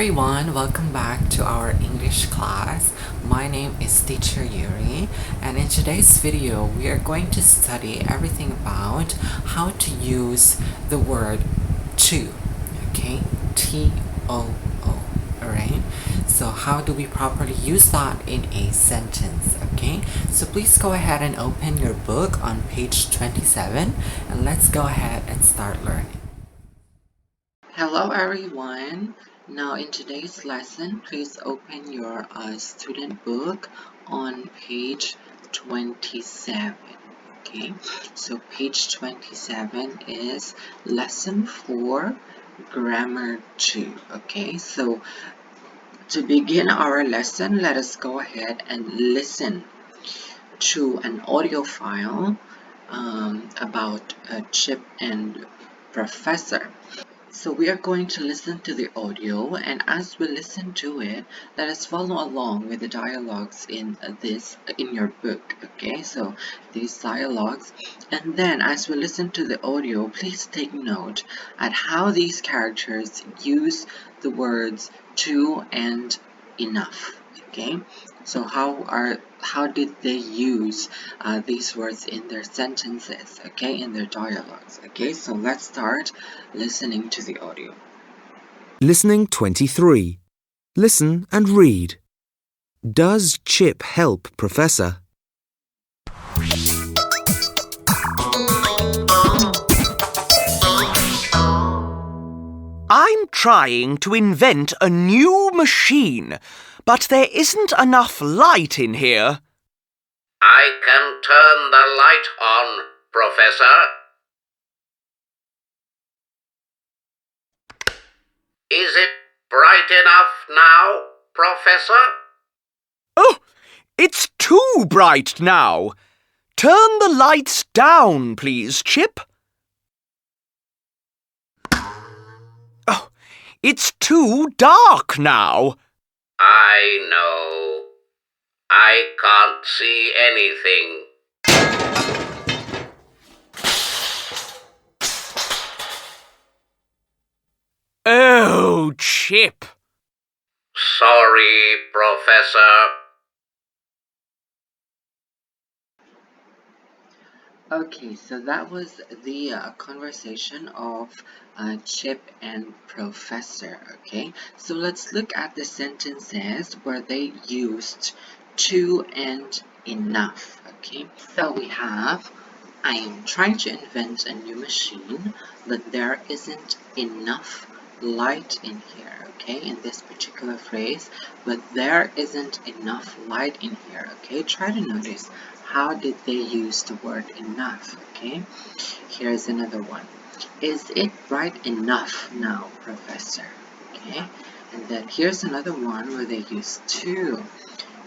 everyone, welcome back to our English class. My name is Teacher Yuri, and in today's video we are going to study everything about how to use the word to. Okay, T-O-O. Alright, so how do we properly use that in a sentence? Okay, so please go ahead and open your book on page 27 and let's go ahead and start learning. Hello everyone. Now in today's lesson, please open your student book on page 27. Okay, so page 27 is lesson 4, grammar 2. Okay, so to begin our lesson, let us go ahead and listen to an audio file about Chip and Professor. So we are going to listen to the audio, and as we listen to it, let us follow along with the dialogues in your book. Okay, so these dialogues, and then as we listen to the audio, please take note at how these characters use the words to and enough. Okay, so how did they use these words in their sentences, okay, in their dialogues? Okay, so let's start listening to the audio. Listening 23. Listen and read. Does Chip help Professor? I'm trying to invent a new machine, but there isn't enough light in here. I can turn the light on, Professor. Is it bright enough now, Professor? Oh, it's too bright now. Turn the lights down, please, Chip. Oh, it's too dark now. I know. I can't see anything. Oh, Chip. Sorry, Professor. Okay, so that was the conversation of Chip and Professor. Okay, so let's look at the sentences where they used to and enough. Okay, so we have, I am trying to invent a new machine, but there isn't enough light in here. Okay, in this particular phrase, but there isn't enough light in here. Okay, try to notice how did they use the word enough. Okay, here's another one. Is it bright enough now, Professor? Okay, and then here's another one where they use too.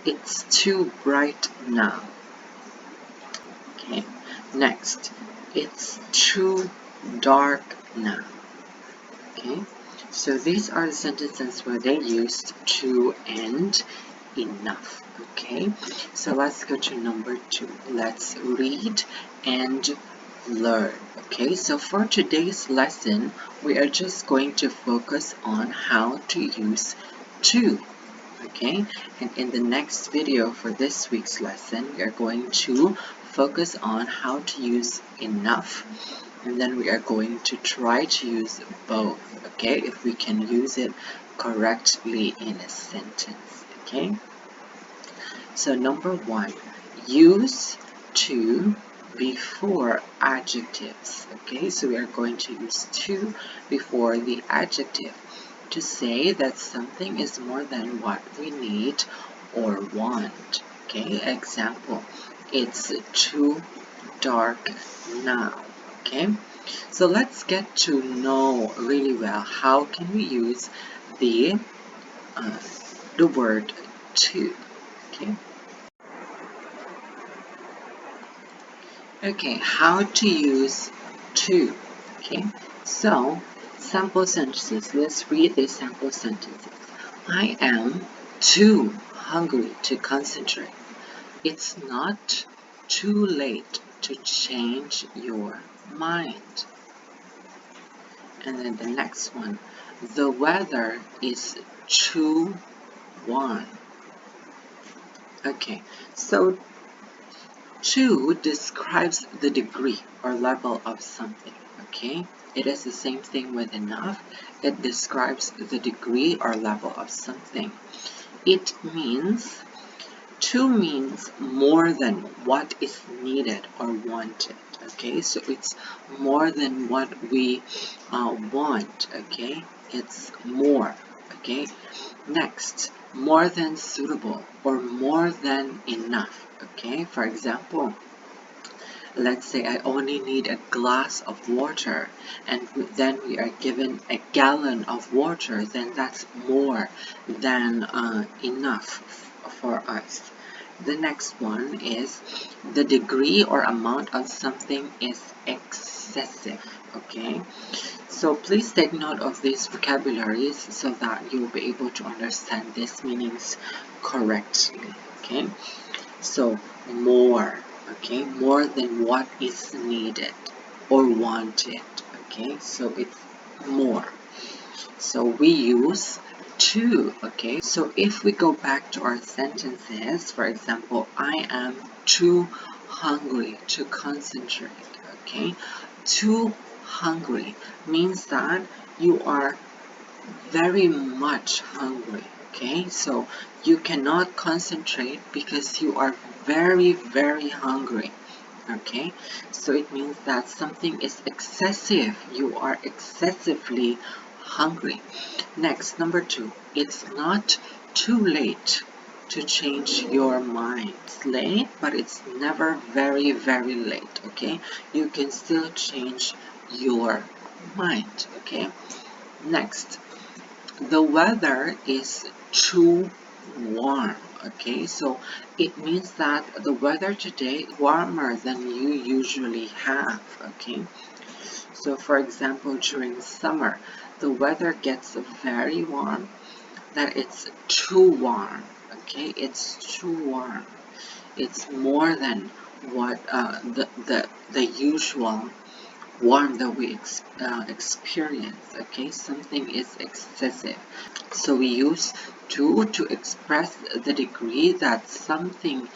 It's too bright now. Okay, next, it's too dark now. Okay, so these are the sentences where they used to and enough. Okay, so let's go to number 2. Let's read and learn. Okay, so for today's lesson, we are just going to focus on how to use to. Okay, and in the next video for this week's lesson, we are going to focus on how to use enough, and then we are going to try to use both, okay, if we can use it correctly in a sentence. Okay, so number 1, use to before adjectives. Okay, so we are going to use to before the adjective to say that something is more than what we need or want. Okay, example, it's too dark now. Okay, so let's get to know really well how can we use the word to. Okay, okay, how to use to. Okay, so sample sentences. Let's read these sample sentences. I am too hungry to concentrate. It's not too late to change your mind. And then the next one. The weather is too warm. Okay, so too describes the degree or level of something. Okay, it is the same thing with enough. It describes the degree or level of something. It means too means more than what is needed or wanted. Okay, so it's more than what we want. Okay, it's more. Okay, next, more than suitable or more than enough. Okay, for example, let's say I only need a glass of water, and then we are given a gallon of water, then that's more than enough for us. The next one is the degree or amount of something is excessive. Okay, so please take note of these vocabularies so that you'll be able to understand these meanings correctly. Okay, so more, okay, more than what is needed or wanted. Okay, so it's more. So we use too. Okay, so if we go back to our sentences, for example, I am too hungry to concentrate. Okay, too hungry means that you are very much hungry. Okay, so you cannot concentrate because you are very hungry. Okay, so it means that something is excessive. You are excessively hungry. Next, number 2, it's not too late to change your mind. It's late, but it's never very late. Okay, you can still change your mind. Okay, next, the weather is too warm. Okay, so it means that the weather today is warmer than you usually have. Okay, so for example, during summer the weather gets very warm, that it's too warm. Okay, it's too warm. It's more than what the usual warm that we experience. Okay, something is excessive. So we use to express the degree that something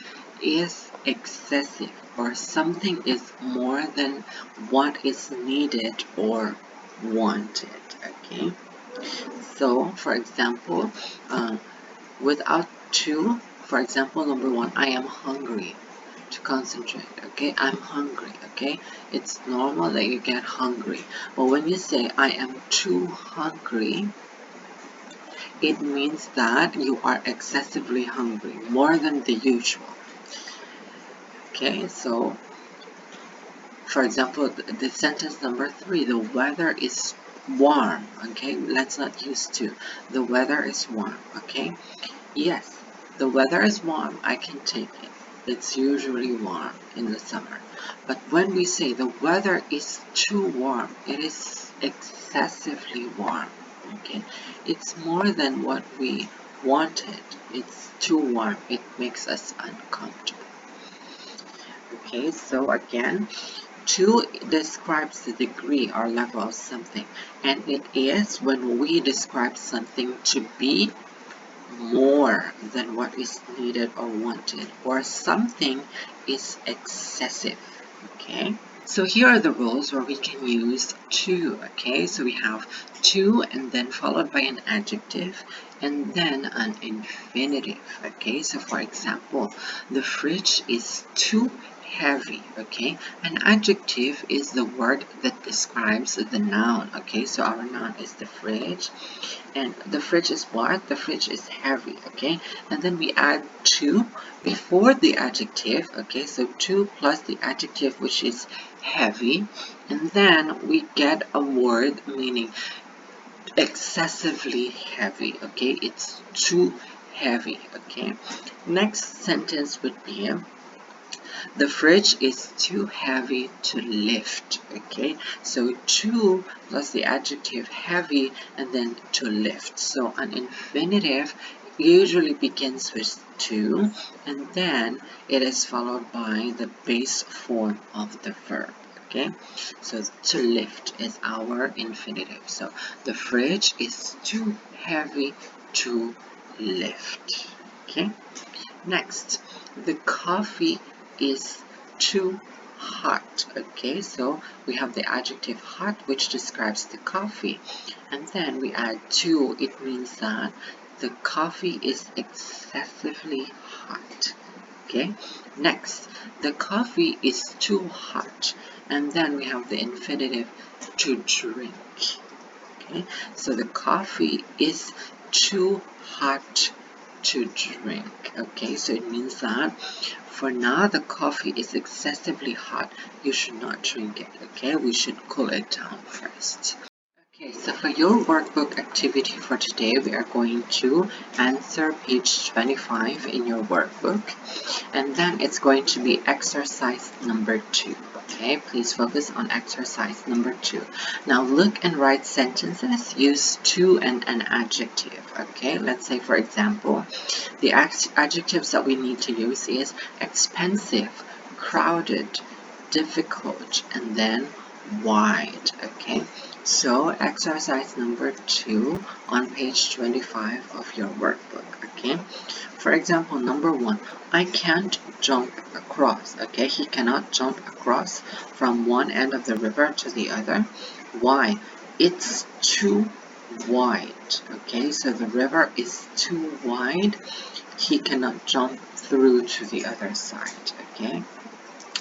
is excessive or something is more than what is needed or wanted. Okay, so for example, without to, for example, number 1, I am hungry to concentrate. Okay, I'm hungry. Okay, it's normal that you get hungry, but when you say I am too hungry, it means that you are excessively hungry, more than the usual. Okay, so for example, the sentence number 3, the weather is warm. Okay, let's not use to. The weather is warm. Okay, yes, the weather is warm. I can take it. It's usually warm in the summer. But when we say the weather is too warm, it is excessively warm. Okay, it's more than what we wanted. It's too warm. It makes us uncomfortable. Okay, so again, too describes the degree or level of something, and it is when we describe something to be more than what is needed or wanted, or something is excessive. Okay, so here are the rules where we can use to. Okay, so we have to and then followed by an adjective and then an infinitive. Okay, so for example, the fridge is too heavy. Okay, an adjective is the word that describes the noun. Okay, so our noun is the fridge, and the fridge is what? The fridge is heavy. Okay, and then we add to before the adjective. Okay, so to plus the adjective, which is heavy, and then we get a word meaning excessively heavy. Okay, it's too heavy. Okay, next sentence would be the fridge is too heavy to lift. Okay, so too plus the adjective heavy and then to lift. So an infinitive usually begins with to and then it is followed by the base form of the verb. Okay, so to lift is our infinitive. So the fridge is too heavy to lift. Okay, next, the coffee is too hot. Okay, so we have the adjective hot, which describes the coffee, and then we add too. It means that the coffee is excessively hot. Okay, next, the coffee is too hot, and then we have the infinitive to drink. Okay, so the coffee is too hot to drink. Okay, so it means that for now the coffee is excessively hot, you should not drink it. Okay, we should cool it down first. Okay, so for your workbook activity for today, we are going to answer page 25 in your workbook, and then it's going to be exercise number 2. Okay, please focus on exercise number 2. Now look and write sentences, use to and an adjective. Okay, let's say for example, the adjectives that we need to use is expensive, crowded, difficult, and then wide. Okay, so exercise number 2 on page 25 of your workbook. Okay, for example, number 1, I can't jump across. Okay, he cannot jump across from one end of the river to the other. Why? It's too wide. Okay, so the river is too wide, he cannot jump through to the other side. Okay,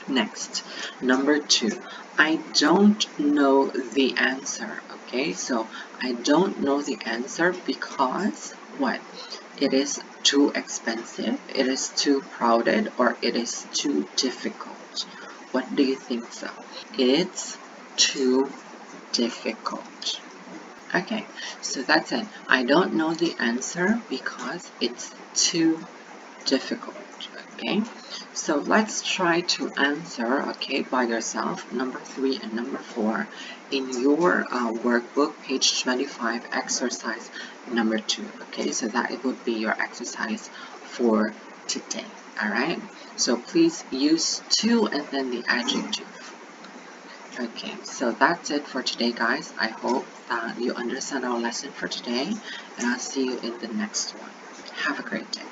next, number 2, I don't know the answer. Okay, so I don't know the answer because what? It is too expensive, it is too crowded, or it is too difficult. What do you think so? It's too difficult. Okay, so that's it. I don't know the answer because it's too difficult. Okay, so let's try to answer, okay, by yourself, number 3 and number 4 in your workbook, page 25, exercise number 2. Okay, so that it would be your exercise for today. All right, so please use to and then the adjective. Okay, so that's it for today, guys. I hope that you understand our lesson for today, and I'll see you in the next one. Have a great day.